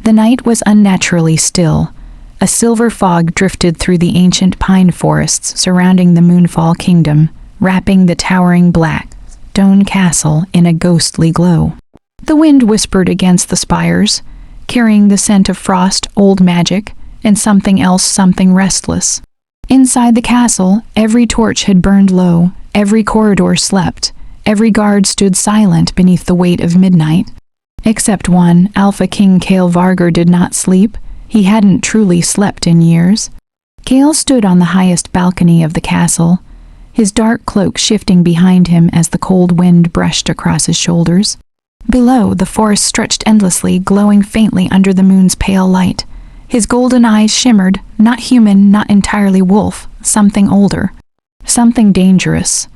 The night was unnaturally still. A silver fog drifted through the ancient pine forests surrounding the Moonfall Kingdom, wrapping the towering black stone castle in a ghostly glow. The wind whispered against the spires, carrying the scent of frost, old magic, and something else, something restless. Inside the castle, every torch had burned low, every corridor slept, every guard stood silent beneath the weight of midnight. Except one, Alpha King Cale Vargar did not sleep. He hadn't truly slept in years. Cale stood on the highest balcony of the castle, his dark cloak shifting behind him as the cold wind brushed across his shoulders. Below, the forest stretched endlessly, glowing faintly under the moon's pale light. His golden eyes shimmered, not human, not entirely wolf, something older, something dangerous.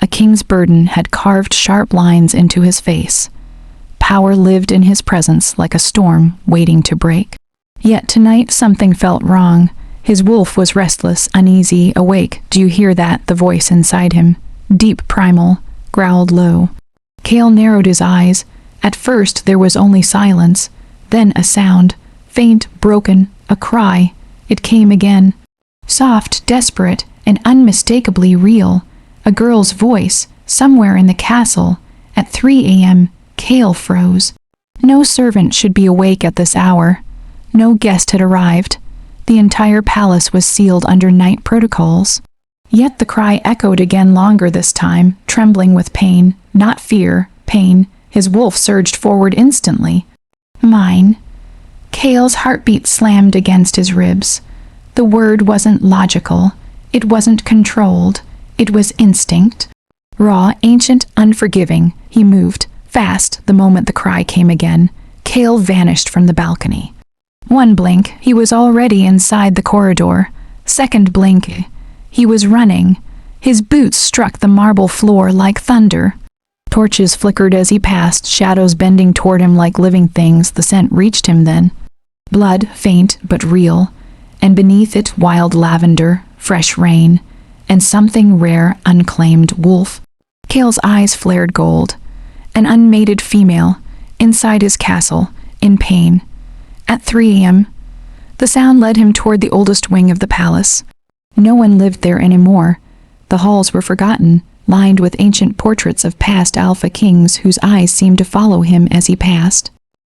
A king's burden had carved sharp lines into his face. Power lived in his presence like a storm waiting to break. Yet tonight something felt wrong. His wolf was restless, uneasy, awake. "Do you hear that?" The voice inside him, deep primal, growled low. Cale narrowed his eyes. At first there was only silence, then a sound, faint, broken, a cry. It came again. Soft, desperate, and unmistakably real. A girl's voice, somewhere in the castle. At 3 a.m., Cale froze. No servant should be awake at this hour. No guest had arrived. The entire palace was sealed under night protocols. Yet the cry echoed again, longer this time, trembling with pain, not fear, pain. His wolf surged forward instantly. "Mine." Cale's heartbeat slammed against his ribs. The word wasn't logical. It wasn't controlled. It was instinct. Raw, ancient, unforgiving. He moved, fast, the moment the cry came again. Cale vanished from the balcony. One blink, he was already inside the corridor. Second blink, he was running. His boots struck the marble floor like thunder. Torches flickered as he passed, shadows bending toward him like living things. The scent reached him then. Blood, faint but real, and beneath it wild lavender, fresh rain, and something rare, unclaimed. Wolf. Cale's eyes flared gold. An unmated female, inside his castle, in pain. At 3 a.m., the sound led him toward the oldest wing of the palace. No one lived there anymore. The halls were forgotten, lined with ancient portraits of past Alpha Kings whose eyes seemed to follow him as he passed.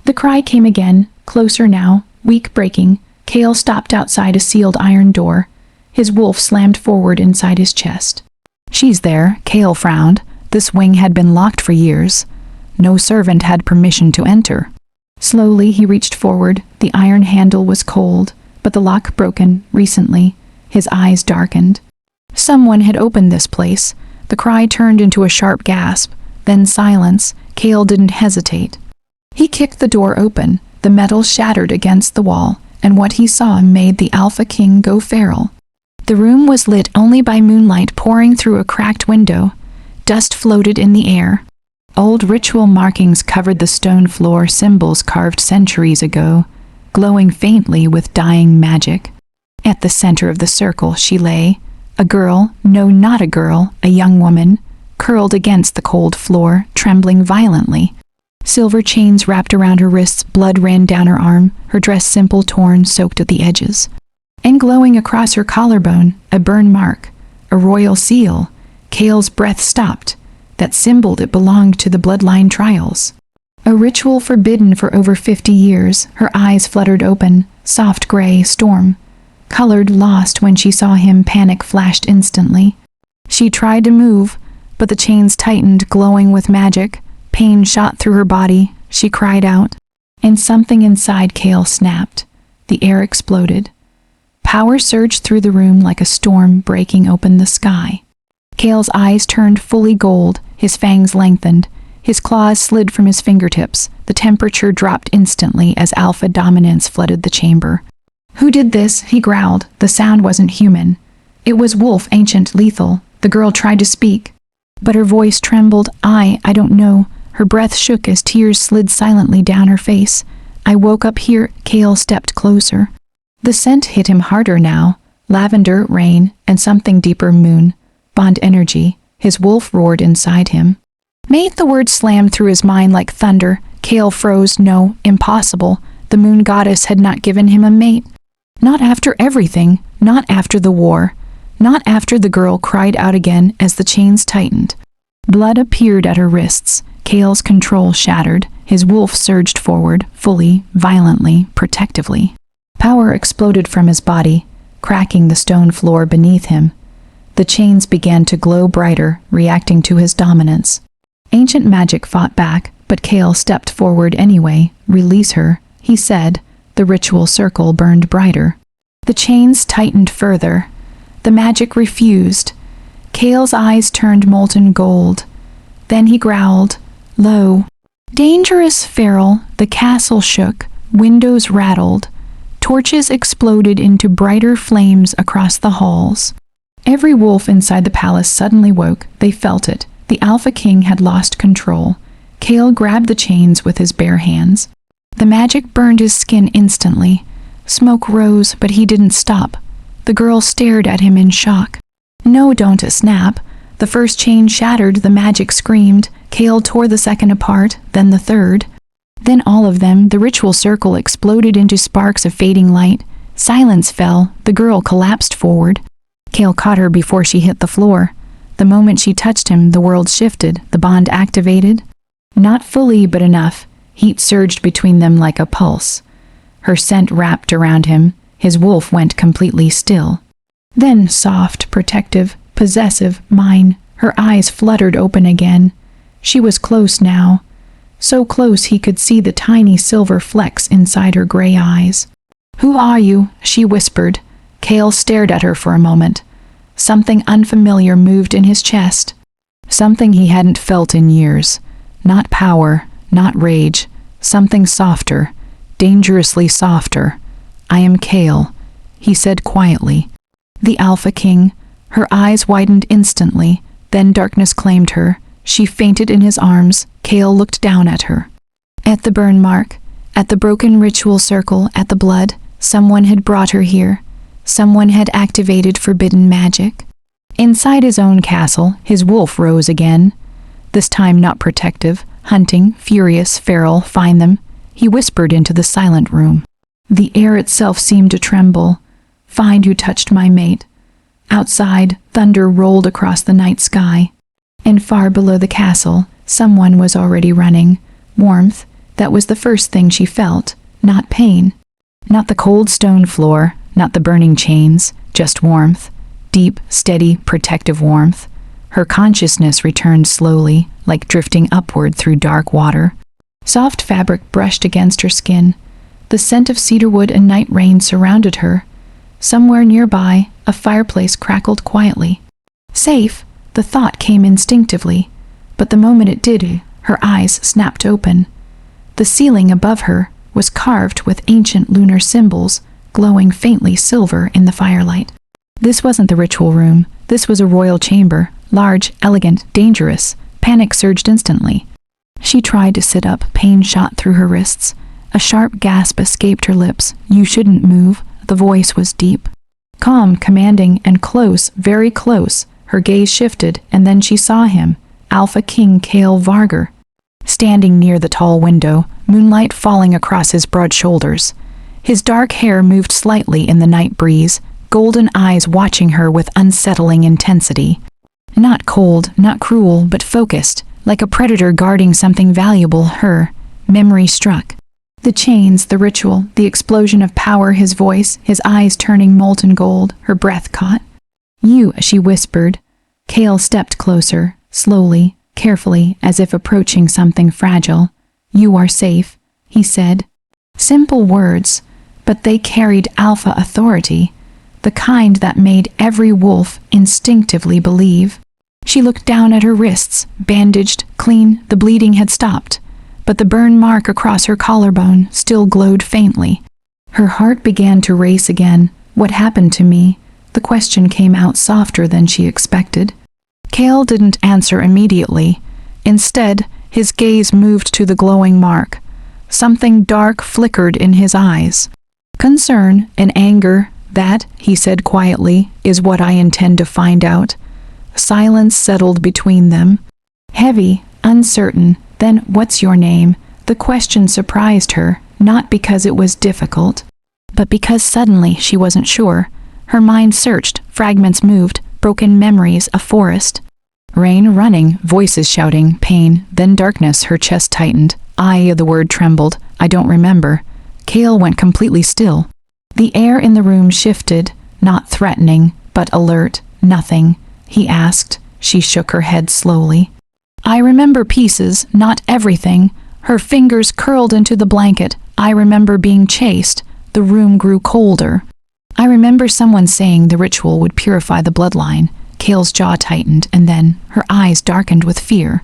The cry came again, closer now, weak breaking. Cale stopped outside a sealed iron door. His wolf slammed forward inside his chest. "She's there," Cale frowned. This wing had been locked for years. No servant had permission to enter. Slowly he reached forward. The iron handle was cold, but the lock broken, recently. His eyes darkened. Someone had opened this place. The cry turned into a sharp gasp, then silence. Cale didn't hesitate. He kicked the door open. The metal shattered against the wall, and what he saw made the Alpha King go feral. The room was lit only by moonlight pouring through a cracked window. Dust floated in the air. Old ritual markings covered the stone floor, symbols carved centuries ago, glowing faintly with dying magic. At the center of the circle she lay, a girl, no, not a girl, a young woman, curled against the cold floor, trembling violently. Silver chains wrapped around her wrists, blood ran down her arm, her dress simple, torn, soaked at the edges. And glowing across her collarbone, a burn mark, a royal seal. Cale's breath stopped. That symbol, it belonged to the bloodline trials. A ritual forbidden for over 50 years. Her eyes fluttered open, soft gray, storm. Colored, lost when she saw him, panic flashed instantly. She tried to move, but the chains tightened, glowing with magic. Pain shot through her body. She cried out, and something inside Cale snapped. The air exploded. Power surged through the room like a storm breaking open the sky. Cale's eyes turned fully gold, his fangs lengthened, his claws slid from his fingertips. The temperature dropped instantly as alpha dominance flooded the chamber. "Who did this?" he growled. The sound wasn't human. It was wolf, ancient, lethal. The girl tried to speak, but her voice trembled. I don't know." Her breath shook as tears slid silently down her face. "I woke up here." Cale stepped closer. The scent hit him harder now. Lavender, rain, and something deeper, moon. Bond energy. His wolf roared inside him. Made the word slam through his mind like thunder. Cale froze. No, impossible. The moon goddess had not given him a mate. Not after everything, not after the war, not after the girl cried out again as the chains tightened. Blood appeared at her wrists. Cale's control shattered. His wolf surged forward, fully, violently, protectively. Power exploded from his body, cracking the stone floor beneath him. The chains began to glow brighter, reacting to his dominance. Ancient magic fought back, but Cale stepped forward anyway. "Release her," he said. The ritual circle burned brighter. The chains tightened further. The magic refused. Cale's eyes turned molten gold. Then he growled, low, "Dangerous, feral." The castle shook, windows rattled. Torches exploded into brighter flames across the halls. Every wolf inside the palace suddenly woke. They felt it. The Alpha King had lost control. Cale grabbed the chains with his bare hands. The magic burned his skin instantly. Smoke rose, but he didn't stop. The girl stared at him in shock. "No, don't snap." The first chain shattered, the magic screamed. Cale tore the second apart, then the third. Then all of them. The ritual circle exploded into sparks of fading light. Silence fell. The girl collapsed forward. Cale caught her before she hit the floor. The moment she touched him, the world shifted, the bond activated. Not fully, but enough. Heat surged between them like a pulse. Her scent wrapped around him. His wolf went completely still. Then soft, protective, possessive, mine. Her eyes fluttered open again. She was close now. So close he could see the tiny silver flecks inside her gray eyes. "Who are you?" she whispered. Cale stared at her for a moment. Something unfamiliar moved in his chest. Something he hadn't felt in years. Not power, not rage. Something softer, dangerously softer. "I am Cale," he said quietly. The Alpha King. Her eyes widened instantly. Then darkness claimed her. She fainted in his arms. Cale looked down at her. At the burn mark, at the broken ritual circle, at the blood, someone had brought her here. Someone had activated forbidden magic. Inside his own castle, his wolf rose again. This time not protective, hunting, furious, feral, find them. He whispered into the silent room. The air itself seemed to tremble. "Find who touched my mate." Outside, thunder rolled across the night sky. And far below the castle, someone was already running. Warmth, that was the first thing she felt, not pain. Not the cold stone floor, not the burning chains, just warmth. Deep, steady, protective warmth. Her consciousness returned slowly, like drifting upward through dark water. Soft fabric brushed against her skin. The scent of cedarwood and night rain surrounded her. Somewhere nearby, a fireplace crackled quietly. Safe, the thought came instinctively, but the moment it did, her eyes snapped open. The ceiling above her was carved with ancient lunar symbols, glowing faintly silver in the firelight. This wasn't the ritual room. This was a royal chamber, large, elegant, dangerous. Panic surged instantly. She tried to sit up, pain shot through her wrists. A sharp gasp escaped her lips. "You shouldn't move." The voice was deep. Calm, commanding, and close, very close. Her gaze shifted, and then she saw him, Alpha King Cale Vargar, standing near the tall window, moonlight falling across his broad shoulders. His dark hair moved slightly in the night breeze, golden eyes watching her with unsettling intensity. Not cold, not cruel, but focused, like a predator guarding something valuable. Her memory struck. The chains, the ritual, the explosion of power, his voice, his eyes turning molten gold, her breath caught. "You," she whispered. Cale stepped closer, slowly, carefully, as if approaching something fragile. "You are safe," he said. Simple words, but they carried alpha authority, the kind that made every wolf instinctively believe. She looked down at her wrists, bandaged, clean. The bleeding had stopped, but the burn mark across her collarbone still glowed faintly. Her heart began to race again. "What happened to me?" The question came out softer than she expected. Cale didn't answer immediately. Instead, his gaze moved to the glowing mark. Something dark flickered in his eyes. "Concern and anger, that," he said quietly, "is what I intend to find out." Silence settled between them. Heavy, uncertain. Then, "What's your name?" The question surprised her. not because it was difficult, but because suddenly she wasn't sure. Her mind searched, fragments moved, broken memories, a forest. Rain running, voices shouting, pain, then darkness. Her chest tightened. The word trembled. I don't remember. Cale went completely still. The air in the room shifted, not threatening, but alert. Nothing, he asked. She shook her head slowly. I remember pieces, not everything. Her fingers curled into the blanket. I remember being chased. The room grew colder. I remember someone saying the ritual would purify the bloodline. Cale's jaw tightened, and then her eyes darkened with fear.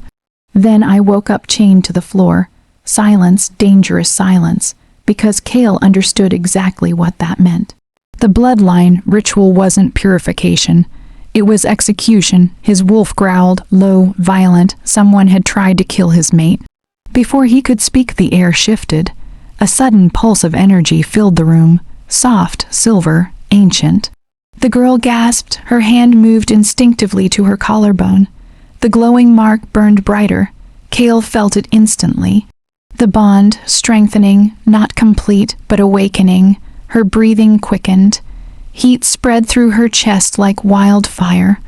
Then I woke up chained to the floor. Silence, dangerous silence, because Cale understood exactly what that meant. The bloodline ritual wasn't purification. It was execution. His wolf growled, low, violent. Someone had tried to kill his mate. Before he could speak, the air shifted. A sudden pulse of energy filled the room. Soft, silver, ancient. The girl gasped. Her hand moved instinctively to her collarbone. The glowing mark burned brighter. Cale felt it instantly. The bond, strengthening, not complete, but awakening. Her breathing quickened. Heat spread through her chest like wildfire.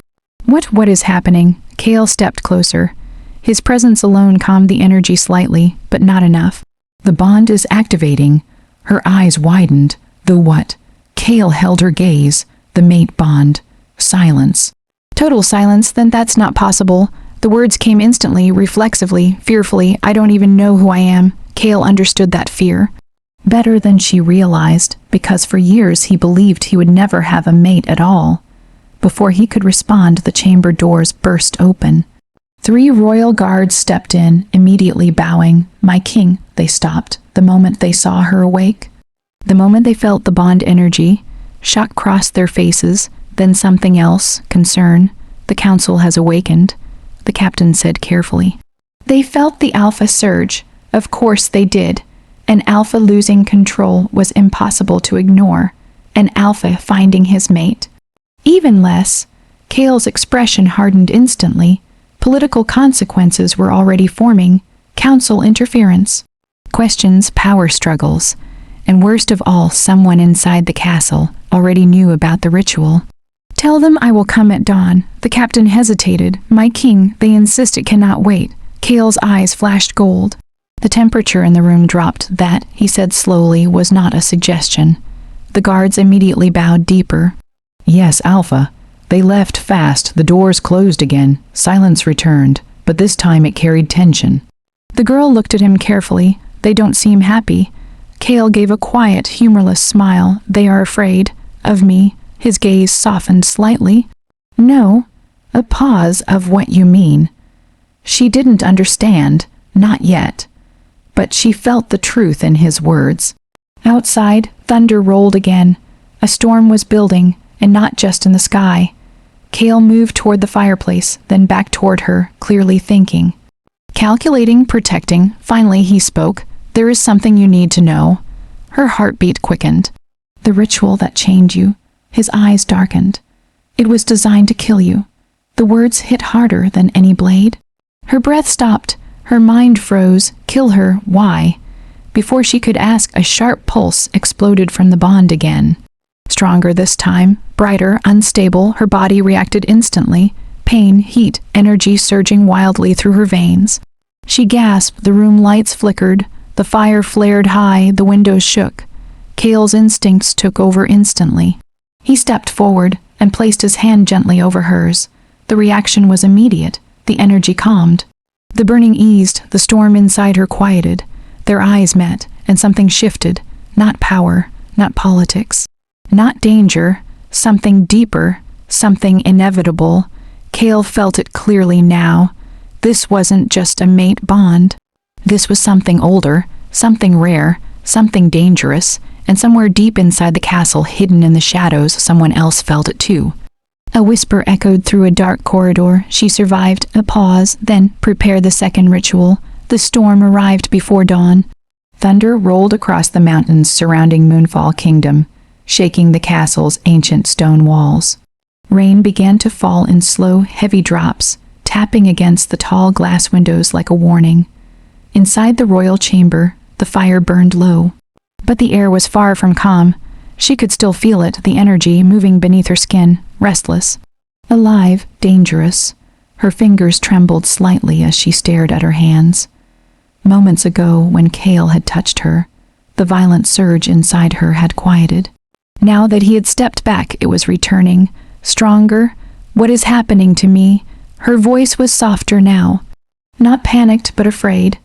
What is happening? Cale stepped closer. His presence alone calmed the energy slightly, but not enough. The bond is activating. Her eyes widened. The what? Cale held her gaze. The mate bond. Silence. Total silence. Then that's not possible. The words came instantly, reflexively, fearfully. I don't even know who I am. Cale understood that fear. Better than she realized, because for years he believed he would never have a mate at all. Before he could respond, the chamber doors burst open. 3 royal guards stepped in, immediately bowing. My king, they stopped, the moment they saw her awake. The moment they felt the bond energy. Shock crossed their faces, then something else, concern. The council has awakened, the captain said carefully. They felt the alpha surge. Of course they did. An alpha losing control was impossible to ignore. An alpha finding his mate. Even less. Cale's expression hardened instantly. Political consequences were already forming. Council interference. Questions, power struggles. And worst of all, someone inside the castle already knew about the ritual. Tell them I will come at dawn. The captain hesitated. My king, they insist it cannot wait. Cale's eyes flashed gold. The temperature in the room dropped. That, he said slowly, was not a suggestion. The guards immediately bowed deeper. Yes, Alpha. They left fast. The doors closed again. Silence returned, but this time it carried tension. The girl looked at him carefully. They don't seem happy. Cale gave a quiet, humorless smile. They are afraid. Of me. His gaze softened slightly. No. A pause. Of what you mean. She didn't understand. Not yet. But she felt the truth in his words. Outside, thunder rolled again. A storm was building, and not just in the sky. Cale moved toward the fireplace, then back toward her, clearly thinking. Calculating, protecting, finally he spoke. There is something you need to know. Her heartbeat quickened. The ritual that chained you. His eyes darkened. It was designed to kill you. The words hit harder than any blade. Her breath stopped. Her mind froze. Kill her. Why? Before she could ask, a sharp pulse exploded from the bond again. Stronger this time, brighter, unstable, her body reacted instantly. Pain, heat, energy surging wildly through her veins. She gasped. The room lights flickered. The fire flared high. The windows shook. Cale's instincts took over instantly. He stepped forward and placed his hand gently over hers. The reaction was immediate. The energy calmed. The burning eased. The storm inside her quieted. Their eyes met, and something shifted. Not power, not politics, not danger. Something deeper, something inevitable. Cale felt it clearly now. This wasn't just a mate bond. This was something older, something rare, something dangerous, and somewhere deep inside the castle, hidden in the shadows, someone else felt it too. A whisper echoed through a dark corridor. She survived. A pause, then prepare the second ritual. The storm arrived before dawn. Thunder rolled across the mountains surrounding Moonfall Kingdom, shaking the castle's ancient stone walls. Rain began to fall in slow, heavy drops, tapping against the tall glass windows like a warning. Inside the royal chamber, The fire burned low. But the air was far from calm. She could still feel it, the energy moving beneath her skin, restless. Alive, dangerous. Her fingers trembled slightly as she stared at her hands. Moments ago, when Cale had touched her, the violent surge inside her had quieted. Now that he had stepped back, it was returning, stronger. What is happening to me? Her voice was softer now. Not panicked, but afraid.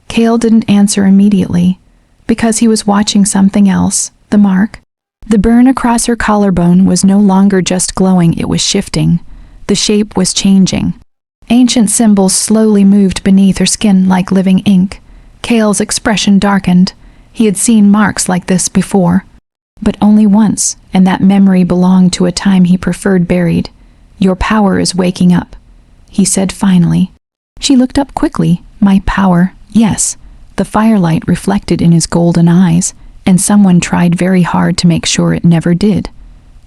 Cale didn't answer immediately, because he was watching something else, the mark. The burn across her collarbone was no longer just glowing, it was shifting. The shape was changing. Ancient symbols slowly moved beneath her skin like living ink. Cale's expression darkened. He had seen marks like this before, but only once, and that memory belonged to a time he preferred buried. Your power is waking up, he said finally. She looked up quickly. My power, yes. The firelight reflected in his golden eyes, and someone tried very hard to make sure it never did.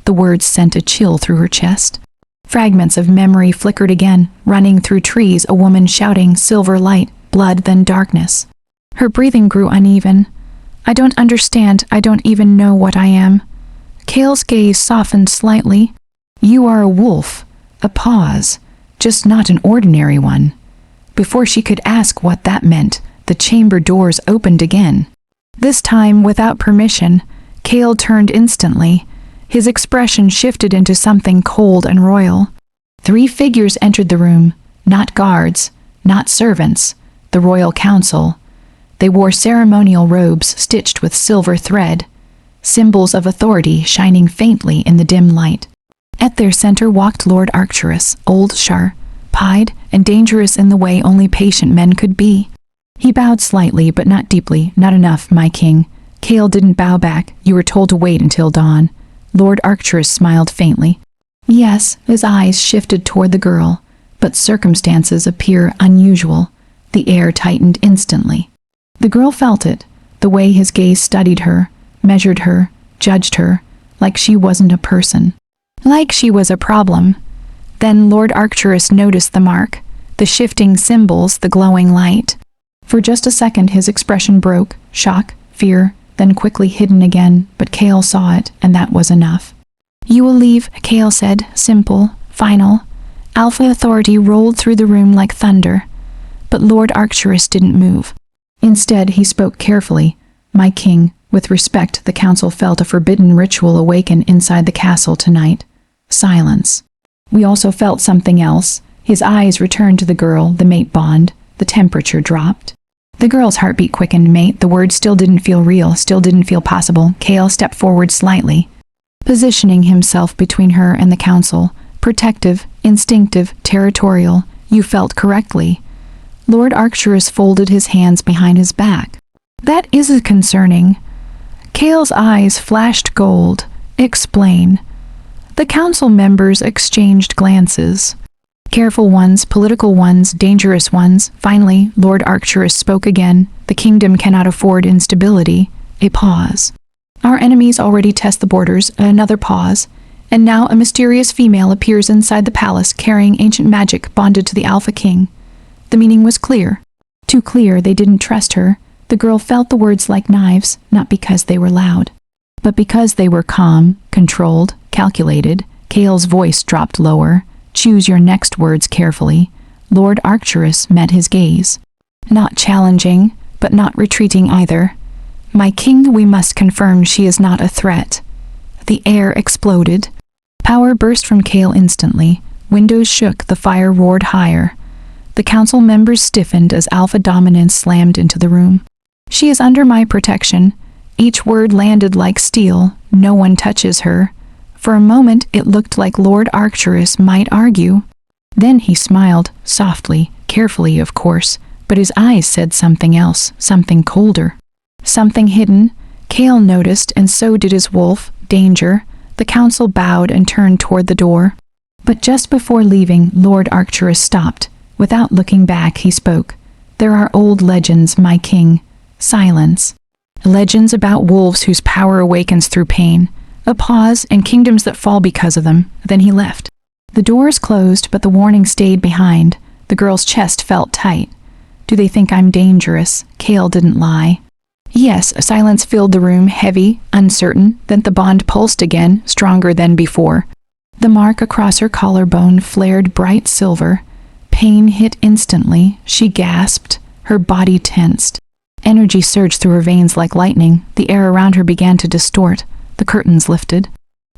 The words sent a chill through her chest. Fragments of memory flickered again, running through trees, a woman shouting, silver light, blood, then darkness. Her breathing grew uneven. I don't understand, I don't even know what I am. Cale's gaze softened slightly. You are a wolf. A pause, just not an ordinary one. Before she could ask what that meant, the chamber doors opened again. This time, without permission, Cale turned instantly. His expression shifted into something cold and royal. 3 figures entered the room, not guards, not servants, the royal council. They wore ceremonial robes stitched with silver thread, symbols of authority shining faintly in the dim light. At their center walked Lord Arcturus, old, sharp-eyed, and dangerous in the way only patient men could be. He bowed slightly, but not deeply. Not enough, my king. Cale didn't bow back. You were told to wait until dawn. Lord Arcturus smiled faintly. Yes, his eyes shifted toward the girl, but circumstances appear unusual. The air tightened instantly. The girl felt it, the way his gaze studied her, measured her, judged her, like she wasn't a person. Like she was a problem. Then Lord Arcturus noticed the mark, the shifting symbols, the glowing light. For just a second his expression broke, shock, fear, then quickly hidden again, but Cale saw it, and that was enough. You will leave, Cale said, simple, final. Alpha authority rolled through the room like thunder. But Lord Arcturus didn't move. Instead, he spoke carefully. My king, with respect, the council felt a forbidden ritual awaken inside the castle tonight. Silence. We also felt something else. His eyes returned to the girl, the mate bond. The temperature dropped. The girl's heartbeat quickened. Mate, the word still didn't feel real, still didn't feel possible. Cale stepped forward slightly, positioning himself between her and the council. Protective, instinctive, territorial. You felt correctly. Lord Arcturus folded his hands behind his back. That is concerning. Cale's eyes flashed gold. Explain. The council members exchanged glances. Careful ones, political ones, dangerous ones. Finally, Lord Arcturus spoke again. The kingdom cannot afford instability. A pause. Our enemies already test the borders. Another pause. And now a mysterious female appears inside the palace carrying ancient magic bonded to the Alpha King. The meaning was clear. Too clear, they didn't trust her. The girl felt the words like knives, not because they were loud, but because they were calm, controlled, calculated. Cale's voice dropped lower. Choose your next words carefully. Lord Arcturus met his gaze. Not challenging, but not retreating either. My king, we must confirm she is not a threat. The air exploded. Power burst from Cale instantly. Windows shook, the fire roared higher. The council members stiffened as alpha dominance slammed into the room. She is under my protection. Each word landed like steel. No one touches her. For a moment, it looked like Lord Arcturus might argue. Then he smiled, softly, carefully, of course, but his eyes said something else, something colder. Something hidden. Cale noticed, and so did his wolf, Danger. The council bowed and turned toward the door. But just before leaving, Lord Arcturus stopped. Without looking back, he spoke. There are old legends, my king. Silence. Legends about wolves whose power awakens through pain. A pause, and kingdoms that fall because of them. Then he left. The doors closed, but the warning stayed behind. The girl's chest felt tight. Do they think I'm dangerous? Cale didn't lie. Yes, silence filled the room, heavy, uncertain. Then the bond pulsed again, stronger than before. The mark across her collarbone flared bright silver. Pain hit instantly. She gasped. Her body tensed. Energy surged through her veins like lightning. The air around her began to distort. The curtains lifted.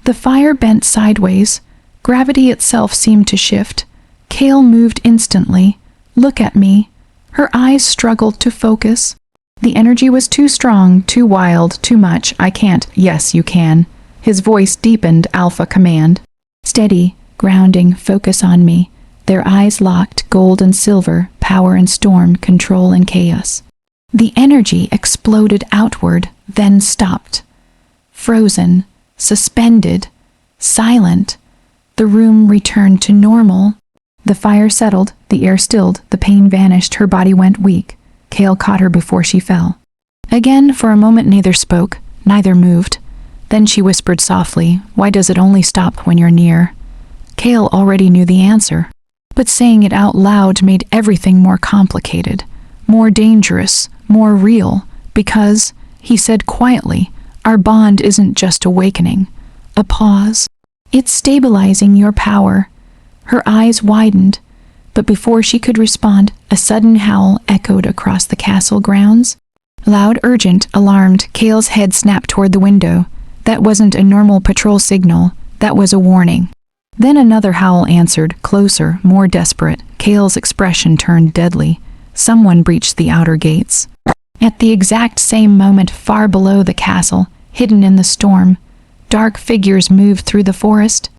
The fire bent sideways. Gravity itself seemed to shift. Kale moved instantly. Look at me. Her eyes struggled to focus. The energy was too strong, too wild, too much. I can't. Yes, you can. His voice deepened, alpha command. Steady, grounding, focus on me. Their eyes locked, gold and silver, power and storm, control and chaos. The energy exploded outward, then stopped. Frozen, suspended, silent. The room returned to normal. The fire settled, the air stilled, the pain vanished, her body went weak. Kale caught her before she fell. Again, for a moment neither spoke, neither moved. Then she whispered softly, "Why does it only stop when you're near?" Kale already knew the answer, but saying it out loud made everything more complicated, more dangerous, more real, because, he said quietly, our bond isn't just awakening, a pause. It's stabilizing your power. Her eyes widened, but before she could respond, a sudden howl echoed across the castle grounds. Loud, urgent, alarmed, Kale's head snapped toward the window. That wasn't a normal patrol signal, that was a warning. Then another howl answered, closer, more desperate. Kale's expression turned deadly. Someone breached the outer gates. At the exact same moment, far below the castle, hidden in the storm, dark figures moved through the forest.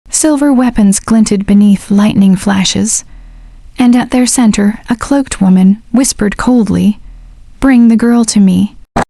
Silver weapons glinted beneath lightning flashes. And at their center, a cloaked woman whispered coldly, "Bring the girl to me."